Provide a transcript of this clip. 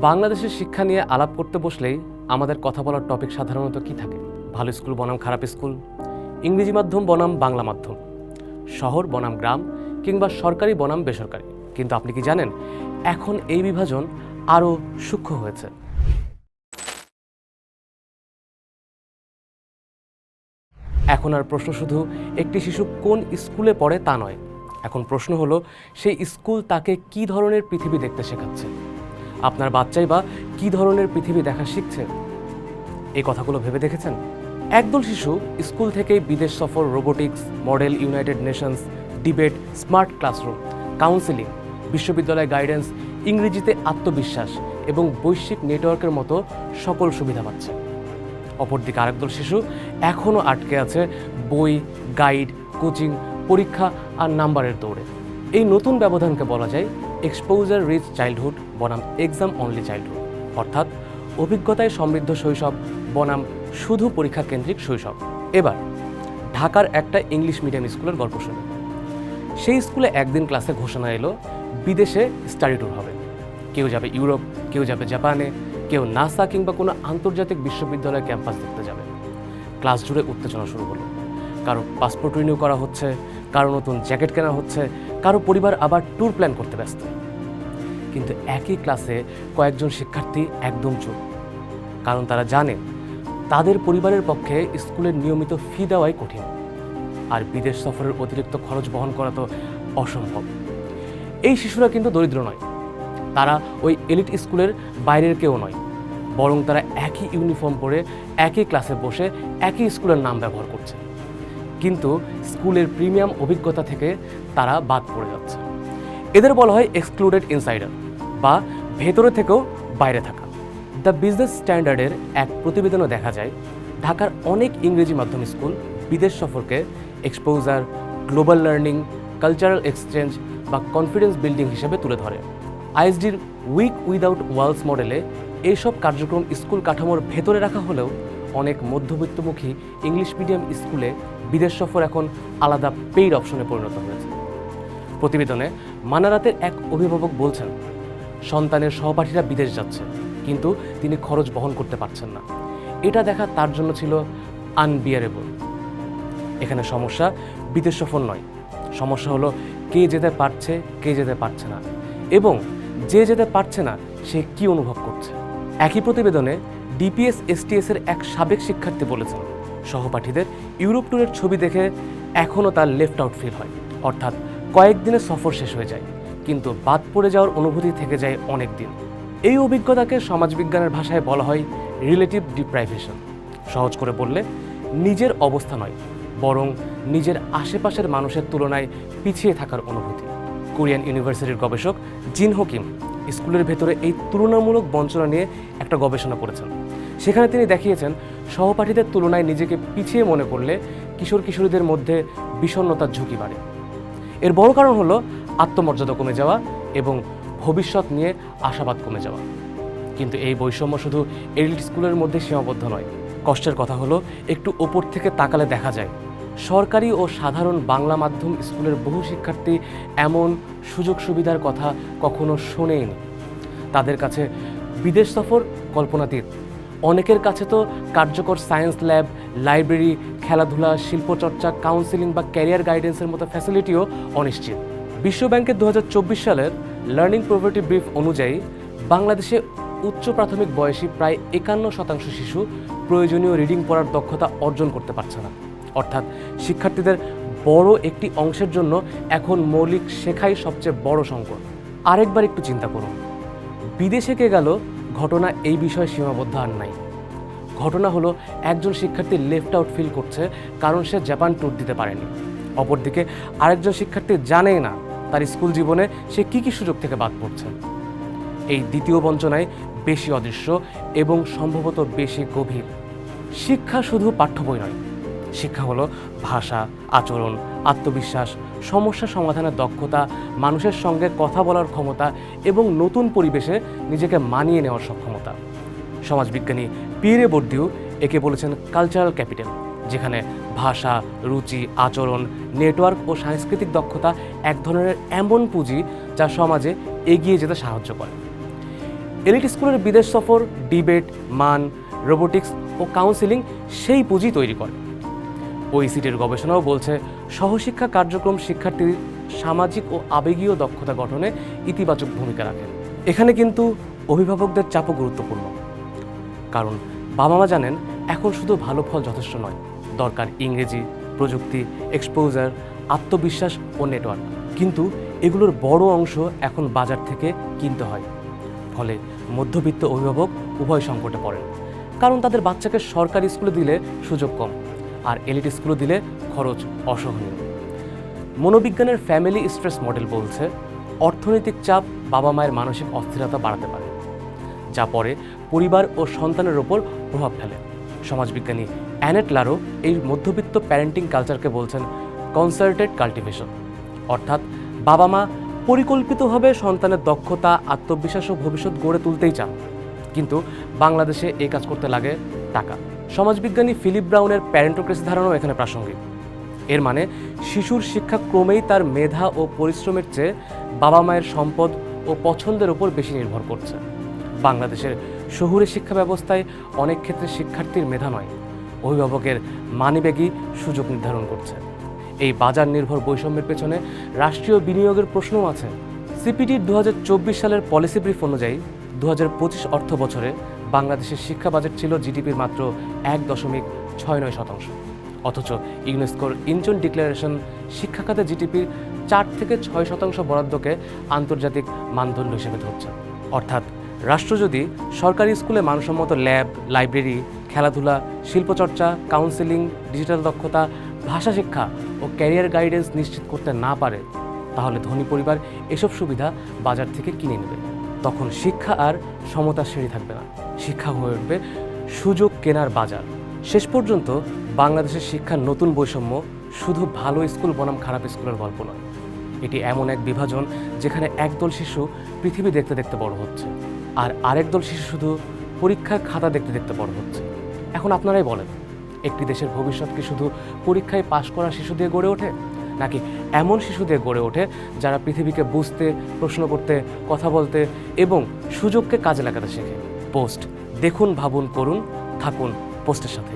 বাংলাদেশের শিক্ষা নিয়ে আলাপ করতে বসলেই আমাদের কথা বলার টপিক সাধারণত কি থাকে? ভালো স্কুল বনাম খারাপ স্কুল, ইংরেজি মাধ্যম বনাম বাংলা মাধ্যম, শহর বনাম গ্রাম, কিংবা সরকারি বনাম বেসরকারি। কিন্তু আপনি কি জানেন, এখন এই বিভাজন আরও সূক্ষ্ম হয়েছে। এখন আর প্রশ্ন শুধু একটি শিশু কোন স্কুলে পড়ে তা নয়, এখন প্রশ্ন হলো সেই স্কুল তাকে কি ধরনের পৃথিবী দেখতে শেখাচ্ছে। আপনার বাচ্চাই বা কী ধরনের পৃথিবী দেখা শিখছে? এই কথাগুলো ভেবে দেখেছেন? একদল শিশু স্কুল থেকেই বিদেশ সফর, robotics, model United Nations, debate, smart classroom, counselling, বিশ্ববিদ্যালয় গাইডেন্স, ইংরেজিতে আত্মবিশ্বাস এবং বৈশ্বিক নেটওয়ার্কের মতো সকল সুবিধা পাচ্ছে। অপরদিকে আরেকদল শিশু এখনও আটকে আছে বই, গাইড, কোচিং, পরীক্ষা আর নাম্বারের দৌড়ে। এই নতুন ব্যবধানকে বলা যায় এক্সপোজার রিচ চাইল্ডহুড বনাম এক্সাম অনলি চাইল্ডহুড, অর্থাৎ অভিজ্ঞতায় সমৃদ্ধ শৈশব বনাম শুধু পরীক্ষা কেন্দ্রিক শৈশব। এবার ঢাকার একটা ইংলিশ মিডিয়াম স্কুলের গল্প শুনি। সেই স্কুলে একদিন ক্লাসে ঘোষণা এলো বিদেশে স্টাডি ট্যুর হবে। কেউ যাবে ইউরোপ, কেউ যাবে জাপানে, কেউ নাসা কিংবা কোনো আন্তর্জাতিক বিশ্ববিদ্যালয় ক্যাম্পাস দেখতে যাবে। ক্লাস জুড়ে উত্তেজনা শুরু হলো। কারো পাসপোর্ট রিনিউ করা হচ্ছে, কারো নতুন জ্যাকেট কেনা হচ্ছে, কারো পরিবার আবার ট্যুর প্ল্যান করতে ব্যস্ত। কিন্তু একই ক্লাসে কয়েকজন শিক্ষার্থী একদম চুপ, কারণ তারা জানে তাদের পরিবারের পক্ষে স্কুলের নিয়মিত ফি দেওয়াই কঠিন, আর বিদেশ সফরের অতিরিক্ত খরচ বহন করা তো অসম্ভব। এই শিশুরা কিন্তু দরিদ্র নয়, তারা ওই এলিট স্কুলের বাইরের কেউ নয়, বরং তারা একই ইউনিফর্ম পরে একই ক্লাসে বসে একই স্কুলের নাম ব্যবহার করছে, কিন্তু স্কুলের প্রিমিয়াম অভিজ্ঞতা থেকে তারা বাদ পড়ে যাচ্ছে। এদের বলা হয় এক্সক্লুডেড ইনসাইডার বা ভেতরে থেকেও বাইরে থাকা। দ্য বিজনেস স্ট্যান্ডার্ডের এক প্রতিবেদনে দেখা যায় ঢাকার অনেক ইংরেজি মাধ্যম স্কুল বিদেশ সফরকে exposure, global learning, cultural exchange বা কনফিডেন্স বিল্ডিং হিসেবে তুলে ধরে। আইএসডির উইক উইদাউট ওয়ালস মডেলে এইসব কার্যক্রম স্কুল কাঠামোর ভেতরে রাখা হলেও অনেক মধ্যবিত্তমুখী ইংলিশ মিডিয়াম স্কুলে বিদেশ সফর এখন আলাদা পেইড অপশনে পরিণত হয়েছে। প্রতিবেদনে মানারাতের এক অভিভাবক বলছেন, সন্তানের সহপাঠীরা বিদেশ যাচ্ছে, কিন্তু তিনি খরচ বহন করতে পারছেন না। এটা দেখা তার জন্য ছিল আনবিয়ারেবল। এখানে সমস্যা বিদেশ সফর নয়, সমস্যা হলো কে যেতে পারছে, কে যেতে পারছে না, এবং যে যেতে পারছে না সে কি অনুভব করছে। একই প্রতিবেদনে ডিপিএস এসটিএস এর এক সাবেক শিক্ষার্থী বলেছেন, সহপাঠীদের ইউরোপ ট্যুরের ছবি দেখে এখনও তার লেফট আউট ফিল হয়, অর্থাৎ কয়েকদিনের সফর শেষ হয়ে যায়, কিন্তু বাদ পড়ে যাওয়ার অনুভূতি থেকে যায় অনেক দিন। এই অভিজ্ঞতাকে সমাজবিজ্ঞানের ভাষায় বলা হয় রিলেটিভ ডিপ্রাইভেশন। সহজ করে বললে নিজের অবস্থা নয়, বরং নিজের আশেপাশের মানুষের তুলনায় পিছিয়ে থাকার অনুভূতি। কোরিয়ান ইউনিভার্সিটির গবেষক জিন হো কিম স্কুলের ভেতরে এই তুলনামূলক বঞ্চনা নিয়ে একটা গবেষণা করেছেন। সেখানে তিনি দেখিয়েছেন সহপাঠীদের তুলনায় নিজেকে পিছিয়ে মনে করলে কিশোর কিশোরীদের মধ্যে বিষণ্ণতার ঝুঁকি বাড়ে। এর বড় কারণ হলো আত্মমর্যাদা কমে যাওয়া এবং ভবিষ্যৎ নিয়ে আশাবাদ কমে যাওয়া। কিন্তু এই বৈষম্য শুধু এলিট স্কুলের মধ্যে সীমাবদ্ধ নয়। কষ্টের কথা হলো একটু ওপর থেকে তাকালে দেখা যায় সরকারি ও সাধারণ বাংলা মাধ্যম স্কুলের বহু শিক্ষার্থী এমন সুযোগ সুবিধার কথা কখনো শোনেনি। তাদের কাছে বিদেশ সফর কল্পনাতীত। অনেকের কাছে তো কার্যকর সায়েন্স ল্যাব, লাইব্রেরি, খেলাধুলা, শিল্পচর্চা, কাউন্সেলিং বা ক্যারিয়ার গাইডেন্সের মতো ফ্যাসিলিটিও অনিশ্চিত। বিশ্বব্যাংকের 2024 সালের লার্নিং পভার্টি ব্রিফ অনুযায়ী বাংলাদেশে উচ্চ প্রাথমিক বয়সী প্রায় 51% শিশু প্রয়োজনীয় রিডিং পড়ার দক্ষতা অর্জন করতে পারছে না। অর্থাৎ শিক্ষার্থীদের বড় একটি অংশের জন্য এখন মৌলিক শেখাই সবচেয়ে বড় সংকট। আরেকবার একটু চিন্তা করুন, বিদেশে কে গেল ঘটনা এই বিষয়ে সীমাবদ্ধ আর নাই। ঘটনা হলো একজন শিক্ষার্থী লেফট আউট ফিল করছে কারণ সে জাপান ট্যুর দিতে পারেনি। অপরদিকে আরেকজন শিক্ষার্থী জানেই না তার স্কুল জীবনে সে কী কী সুযোগ থেকে বাদ পড়ছে। এই দ্বিতীয় বঞ্চনায় বেশি অদৃশ্য এবং সম্ভবত বেশি গভীর। শিক্ষা শুধু পাঠ্য বই নয়, শিক্ষা হলো ভাষা, আচরণ, আত্মবিশ্বাস, সমস্যা সমাধানের দক্ষতা, মানুষের সঙ্গে কথা বলার ক্ষমতা এবং নতুন পরিবেশে নিজেকে মানিয়ে নেওয়ার সক্ষমতা। সমাজবিজ্ঞানী পিয়েরে বোর্দিউ একে বলেছেন কালচারাল ক্যাপিটাল, যেখানে ভাষা, রুচি, আচরণ, নেটওয়ার্ক ও সাংস্কৃতিক দক্ষতা এক ধরনের এমন পুঁজি যা সমাজে এগিয়ে যেতে সাহায্য করে। এলিট স্কুলের বিদেশ সফর, ডিবেট, মান, রোবোটিক্স ও কাউন্সেলিং সেই পুঁজি তৈরি করে। ওইসিটির গবেষণাও বলছে সহশিক্ষা কার্যক্রম শিক্ষার্থীর সামাজিক ও আবেগীয় দক্ষতা গঠনে ইতিবাচক ভূমিকা রাখে। এখানে কিন্তু অভিভাবকদের চাপও গুরুত্বপূর্ণ, কারণ বাবা মা জানেন এখন শুধু ভালো ফল যথেষ্ট নয়, দরকার ইংরেজি, প্রযুক্তি, এক্সপোজার, আত্মবিশ্বাস ও নেটওয়ার্ক। কিন্তু এগুলোর বড় অংশ এখন বাজার থেকে কিনতে হয়। ফলে মধ্যবিত্ত অভিভাবক উভয় সংকটে পড়েন, কারণ তাদের বাচ্চাকে সরকারি স্কুলে দিলে সুযোগ কম, আর এলিট স্কুলে দিলে খরচ অসহনীয়। মনোবিজ্ঞানের ফ্যামিলি স্ট্রেস মডেল বলছে অর্থনৈতিক চাপ বাবা মায়ের মানসিক অস্থিরতা বাড়াতে পারে, যা পরে পরিবার ও সন্তানের ওপর প্রভাব ফেলে। সমাজবিজ্ঞানী অ্যানেট লারো এই মধ্যবিত্ত প্যারেন্টিং কালচারকে বলছেন কনসার্টেড কাল্টিভেশন, অর্থাৎ বাবা মা পরিকল্পিতভাবে সন্তানের দক্ষতা, আত্মবিশ্বাস ও ভবিষ্যৎ গড়ে তুলতেই চান, কিন্তু বাংলাদেশে এই কাজ করতে লাগে টাকা। সমাজবিজ্ঞানী ফিলিপ ব্রাউনের প্যারেন্টোক্রেসি ধারণাও এখানে প্রাসঙ্গিক। এর মানে শিশুর শিক্ষা ক্রমেই তার মেধা ও পরিশ্রমের চেয়ে বাবা মায়ের সম্পদ ও পছন্দের ওপর বেশি নির্ভর করছে। বাংলাদেশের শহুরে শিক্ষা ব্যবস্থায় অনেক ক্ষেত্রে শিক্ষার্থীর মেধা নয়, অভিভাবকের মানিব্যাগই সুযোগ নির্ধারণ করছে। এই বাজার নির্ভর বৈষম্যের পেছনে রাষ্ট্রীয় বিনিয়োগের প্রশ্নও আছে। সিপিডির 2024 সালের পলিসি ব্রিফ অনুযায়ী 2025 অর্থ বছরে বাংলাদেশের শিক্ষা বাজেট ছিল জিডিপির মাত্র 1.69%। অথচ ইউনেস্কোর ইনচন ডিক্লারেশন শিক্ষা খাতে জিডিপির 4 থেকে 6% বরাদ্দকে আন্তর্জাতিক মানদণ্ড হিসেবে ধরছে। অর্থাৎ রাষ্ট্র যদি সরকারি স্কুলে মানসম্মত ল্যাব, লাইব্রেরি, খেলাধুলা, শিল্পচর্চা, কাউন্সেলিং, ডিজিটাল দক্ষতা, ভাষা শিক্ষা ও ক্যারিয়ার গাইডেন্স নিশ্চিত করতে না পারে, তাহলে ধনী পরিবার এসব সুবিধা বাজার থেকে কিনে নেবে। তখন শিক্ষা আর সমতার সিঁড়ি থাকবে না, শিক্ষা হয়ে উঠবে সুযোগ কেনার বাজার। শেষ পর্যন্ত বাংলাদেশের শিক্ষার নতুন বৈষম্য শুধু ভালো স্কুল বনাম খারাপ স্কুলের গল্প নয়, এটি এমন এক বিভাজন যেখানে একদল শিশু পৃথিবী দেখতে দেখতে বড় হচ্ছে, আর আরেক দল শিশু শুধু পরীক্ষার খাতা দেখতে দেখতে বড় হচ্ছে। এখন আপনারাই বলেন, একটি দেশের ভবিষ্যৎ কি শুধু পরীক্ষায় পাশ করা শিশু দিয়ে গড়ে ওঠে, নাকি এমন শিশু দিয়ে গড়ে ওঠে যারা পৃথিবীকে বুঝতে, প্রশ্ন করতে, কথা বলতে এবং সুযোগকে কাজে লাগাতে শেখে? পোস্ট দেখুন, ভাবুন, করুন, থাকুন পোস্টের সাথে।